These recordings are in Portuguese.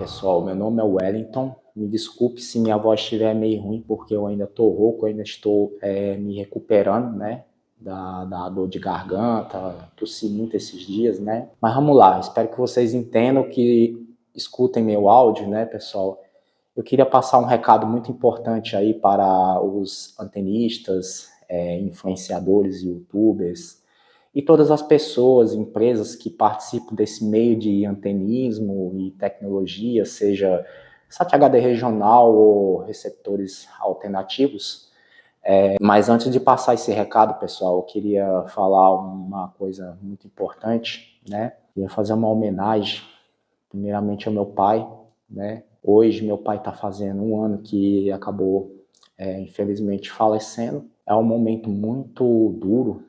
pessoal, meu nome é Wellington. Me desculpe se minha voz estiver meio ruim, porque eu ainda estou rouco, ainda estou me recuperando, né? Da dor de garganta, tossi muito esses dias, né? Mas vamos lá, espero que vocês entendam, que escutem meu áudio, né, pessoal? Eu queria passar um recado muito importante aí para os antenistas, influenciadores, youtubers, e todas as pessoas, empresas que participam desse meio de antenismo e tecnologia, seja SAT HD regional ou receptores alternativos. Mas antes de passar esse recado, pessoal, eu queria falar uma coisa muito importante, né? Eu queria fazer uma homenagem, primeiramente ao meu pai, né? Hoje meu pai está fazendo 1 ano que acabou, infelizmente, falecendo. É um momento muito duro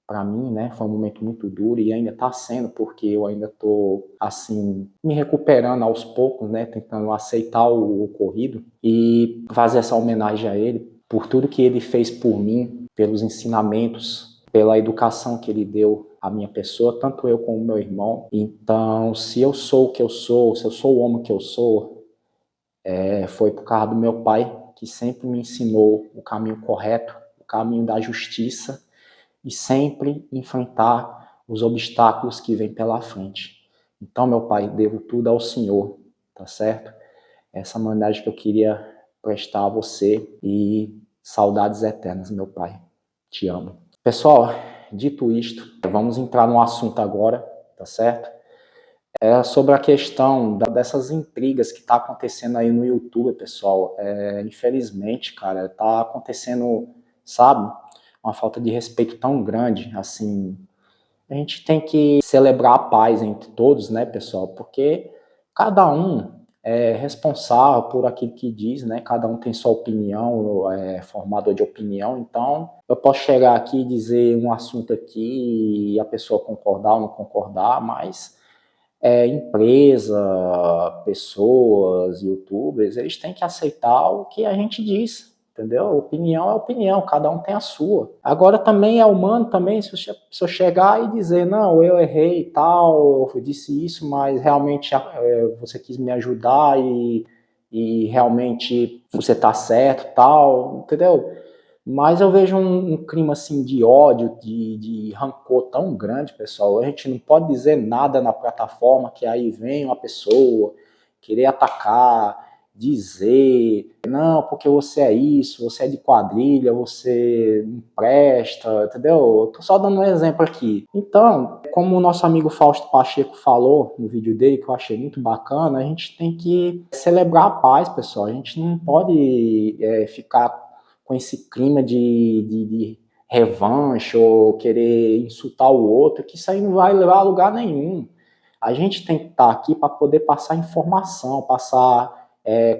para mim, né? Foi um momento muito duro e ainda está sendo, porque eu ainda estou, assim, me recuperando aos poucos, né? Tentando aceitar o ocorrido e fazer essa homenagem a ele por tudo que ele fez por mim, pelos ensinamentos, pela educação que ele deu à minha pessoa, tanto eu como meu irmão. Então, se eu sou o que eu sou, se eu sou o homem que eu sou, foi por causa do meu pai, que sempre me ensinou o caminho correto, o caminho da justiça, e sempre enfrentar os obstáculos que vêm pela frente. Então, meu pai, devo tudo ao Senhor, tá certo? Essa homenagem que eu queria prestar a você, e saudades eternas, meu pai. Te amo. Pessoal, dito isto, vamos entrar no assunto agora, tá certo? Sobre a questão dessas intrigas que tá acontecendo aí no YouTube, pessoal. Infelizmente, cara, tá acontecendo, sabe, uma falta de respeito tão grande, assim. A gente tem que celebrar a paz entre todos, né, pessoal? Porque cada um é responsável por aquilo que diz, né? Cada um tem sua opinião, formador de opinião. Então, eu posso chegar aqui e dizer um assunto aqui e a pessoa concordar ou não concordar, mas empresa, pessoas, youtubers, eles têm que aceitar o que a gente diz, entendeu? Opinião é opinião, cada um tem a sua. Agora também é humano também, se eu chegar e dizer, não, eu errei e tal, eu disse isso, mas realmente você quis me ajudar e realmente você tá certo tal, entendeu? Mas eu vejo um clima assim de ódio, de rancor tão grande, pessoal. A gente não pode dizer nada na plataforma, que aí vem uma pessoa querer atacar, dizer, não, porque você é isso, você é de quadrilha, você não presta, entendeu? Eu tô só dando um exemplo aqui. Então, como o nosso amigo Fausto Pacheco falou no vídeo dele, que eu achei muito bacana, a gente tem que celebrar a paz, pessoal. A gente não pode ficar com esse clima de revanche ou querer insultar o outro, que isso aí não vai levar a lugar nenhum. A gente tem que estar aqui para poder passar informação, passar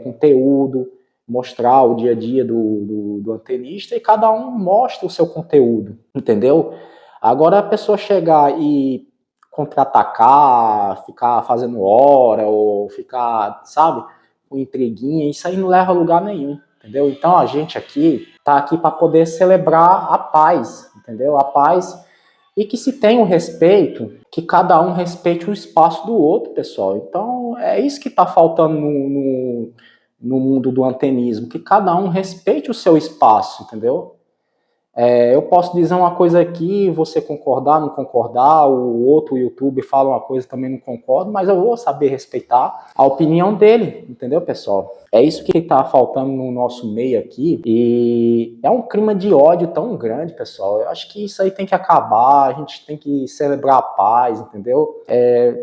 conteúdo, mostrar o dia a dia do antenista, e cada um mostra o seu conteúdo, entendeu? Agora a pessoa chegar e contra-atacar, ficar fazendo hora, ou ficar, sabe, com intriguinha, isso aí não leva a lugar nenhum, entendeu? Então a gente aqui tá aqui para poder celebrar a paz, entendeu? A paz, e que se tenha o respeito, que cada um respeite o espaço do outro, pessoal. Então é isso que tá faltando no mundo do antenismo, que cada um respeite o seu espaço, entendeu? Eu posso dizer uma coisa aqui, você concordar, não concordar, o outro YouTube fala uma coisa, também não concordo, mas eu vou saber respeitar a opinião dele, entendeu, pessoal? É isso que está faltando no nosso meio aqui, e é um clima de ódio tão grande, pessoal. Eu acho que isso aí tem que acabar, a gente tem que celebrar a paz, entendeu?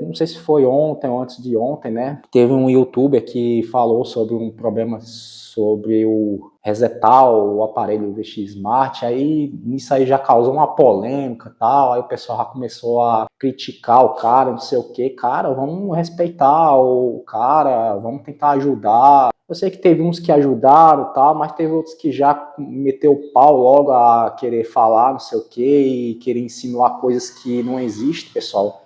Não sei se foi ontem ou antes de ontem, né? Teve um YouTuber que falou sobre um problema sobre o resetar o aparelho VX Smart, aí nisso aí já causou uma polêmica e tal, aí o pessoal já começou a criticar o cara, não sei o que, cara, vamos respeitar o cara, vamos tentar ajudar. Eu sei que teve uns que ajudaram e tal, mas teve outros que já meteu o pau logo a querer falar não sei o que, e querer insinuar coisas que não existem, pessoal.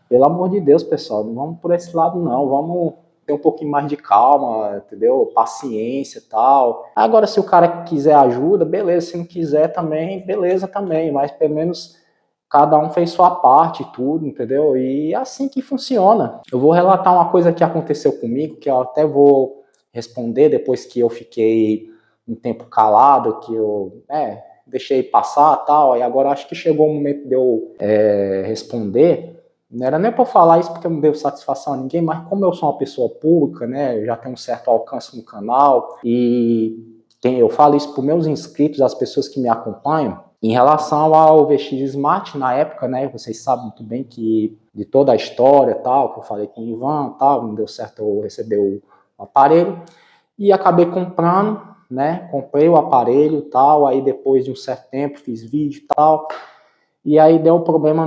Pelo amor de Deus, pessoal, não vamos por esse lado não, vamos ter um pouquinho mais de calma, entendeu? Paciência e tal. Agora, se o cara quiser ajuda, beleza. Se não quiser também, beleza também. Mas pelo menos cada um fez sua parte e tudo, entendeu? E é assim que funciona. Eu vou relatar uma coisa que aconteceu comigo, que eu até vou responder depois que eu fiquei um tempo calado, que eu deixei passar e tal, e agora acho que chegou o momento de eu responder. Não era nem para falar isso porque eu não devo satisfação a ninguém, mas como eu sou uma pessoa pública, né, eu já tenho um certo alcance no canal, e eu falo isso para os meus inscritos, as pessoas que me acompanham, em relação ao VX Smart, na época, né, vocês sabem muito bem que de toda a história, tal, que eu falei com o Ivan, tal, não deu certo eu receber o aparelho, e acabei comprando, né, comprei o aparelho, tal, aí depois de um certo tempo fiz vídeo e tal, e aí deu problema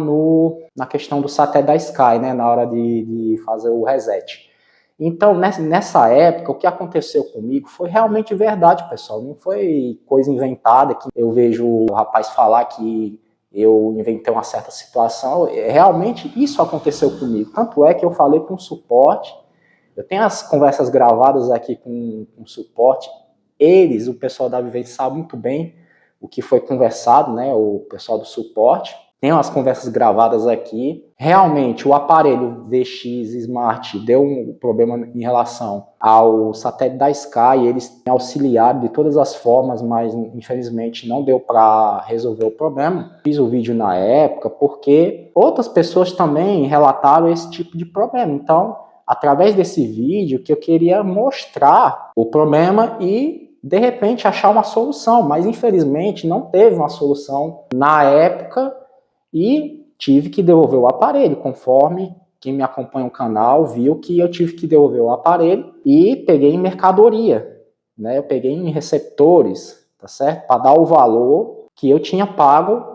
na questão do satélite da Sky, né, na hora de fazer o reset. Então, nessa época, o que aconteceu comigo foi realmente verdade, pessoal. Não foi coisa inventada que eu vejo o rapaz falar que eu inventei uma certa situação. Realmente isso aconteceu comigo. Tanto é que eu falei com o suporte. Eu tenho as conversas gravadas aqui com o suporte. Eles, o pessoal da Vivente, sabe muito bem o que foi conversado, né? O pessoal do suporte. Tem umas conversas gravadas aqui. Realmente, o aparelho VX Smart deu um problema em relação ao satélite da Sky. Eles me auxiliaram de todas as formas, mas infelizmente não deu para resolver o problema. Fiz o vídeo na época porque outras pessoas também relataram esse tipo de problema. Então, através desse vídeo, que eu queria mostrar o problema e de repente achar uma solução, mas infelizmente não teve uma solução na época e tive que devolver o aparelho, conforme quem me acompanha no canal viu que eu tive que devolver o aparelho e peguei em mercadoria, né? Eu peguei em receptores, tá certo? Para dar o valor que eu tinha pago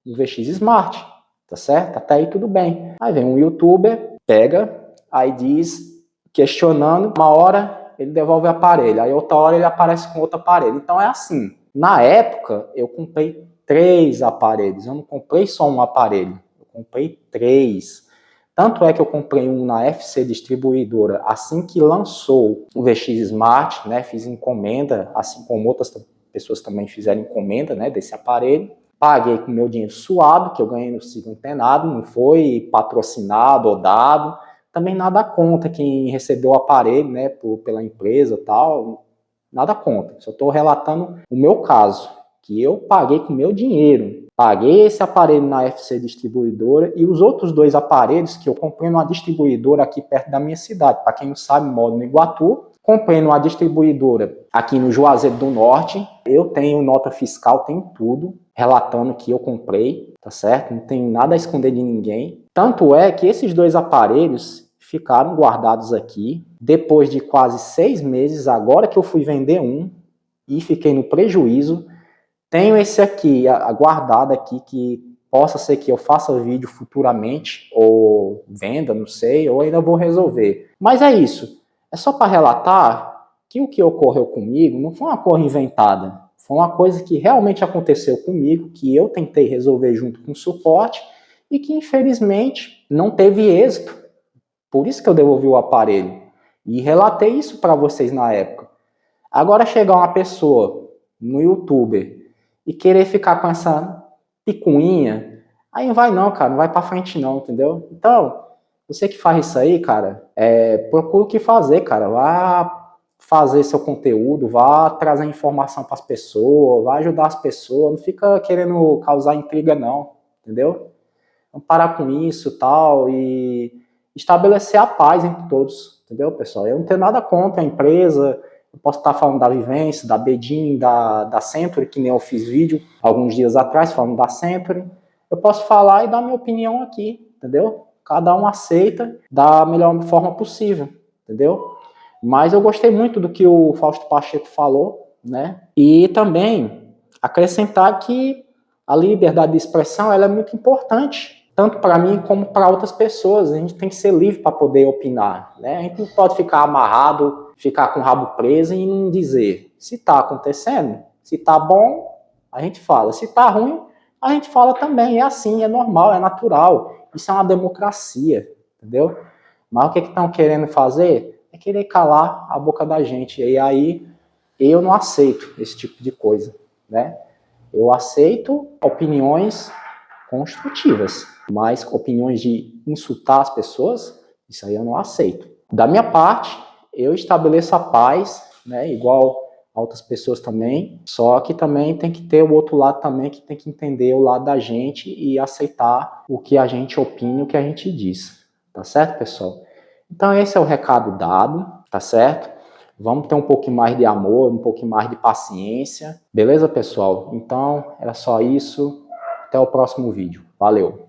no VX Smart, tá certo? Até aí tudo bem. Aí vem um youtuber, pega, aí diz, questionando, uma hora ele devolve o aparelho, aí outra hora ele aparece com outro aparelho. Então é assim, na época eu comprei 3 aparelhos, eu não comprei só um aparelho, eu comprei 3. Tanto é que eu comprei um na FC Distribuidora assim que lançou o VX Smart, né, fiz encomenda, assim como outras pessoas também fizeram encomenda, né, desse aparelho. Paguei com meu dinheiro suado, que eu ganhei no Siga Antenado, não foi patrocinado ou dado, também nada contra quem recebeu o aparelho, né, pela empresa e tal, nada contra, só estou relatando o meu caso, que eu paguei com meu dinheiro. Paguei esse aparelho na FC Distribuidora e os outros 2 aparelhos que eu comprei numa distribuidora aqui perto da minha cidade. Para quem não sabe, moro no Iguatu. Comprei numa distribuidora aqui no Juazeiro do Norte. Eu tenho nota fiscal, tenho tudo, relatando que eu comprei, tá certo? Não tenho nada a esconder de ninguém. Tanto é que esses 2 aparelhos ficaram guardados aqui. Depois de quase 6 meses, agora que eu fui vender um e fiquei no prejuízo, tenho esse aqui, aguardado aqui, que possa ser que eu faça vídeo futuramente, ou venda, não sei, ou ainda vou resolver. Mas é isso. É só para relatar que o que ocorreu comigo não foi uma coisa inventada. Foi uma coisa que realmente aconteceu comigo, que eu tentei resolver junto com o suporte, e que infelizmente não teve êxito. Por isso que eu devolvi o aparelho. E relatei isso para vocês na época. Agora chegar uma pessoa no YouTube e querer ficar com essa picuinha, aí não vai não, cara, não vai pra frente não, entendeu? Então, você que faz isso aí, cara, procura o que fazer, cara, vá fazer seu conteúdo, vá trazer informação para as pessoas, vá ajudar as pessoas, não fica querendo causar intriga não, entendeu? Vamos parar com isso tal, e estabelecer a paz entre todos, entendeu, pessoal? Eu não tenho nada contra a empresa. Eu posso estar falando da Vivência, da Bedin, da Century, que nem eu fiz vídeo alguns dias atrás falando da Century. Eu posso falar e dar minha opinião aqui, entendeu? Cada um aceita da melhor forma possível, entendeu? Mas eu gostei muito do que o Fausto Pacheco falou, né? E também acrescentar que a liberdade de expressão ela é muito importante, tanto para mim como para outras pessoas. A gente tem que ser livre para poder opinar, né? A gente não pode ficar amarrado, ficar com o rabo preso e não dizer. Se está acontecendo, se está bom, a gente fala. Se está ruim, a gente fala também. É assim, é normal, é natural. Isso é uma democracia, entendeu? Mas o que estão querendo fazer é querer calar a boca da gente. E aí eu não aceito esse tipo de coisa, né? Eu aceito opiniões construtivas, mas opiniões de insultar as pessoas, isso aí eu não aceito. Da minha parte, eu estabeleço a paz, né, igual outras pessoas também, só que também tem que ter o outro lado também, que tem que entender o lado da gente e aceitar o que a gente opina, o que a gente diz, tá certo, pessoal? Então esse é o recado dado, tá certo? Vamos ter um pouquinho mais de amor, um pouquinho mais de paciência, beleza, pessoal? Então era só isso, até o próximo vídeo, valeu!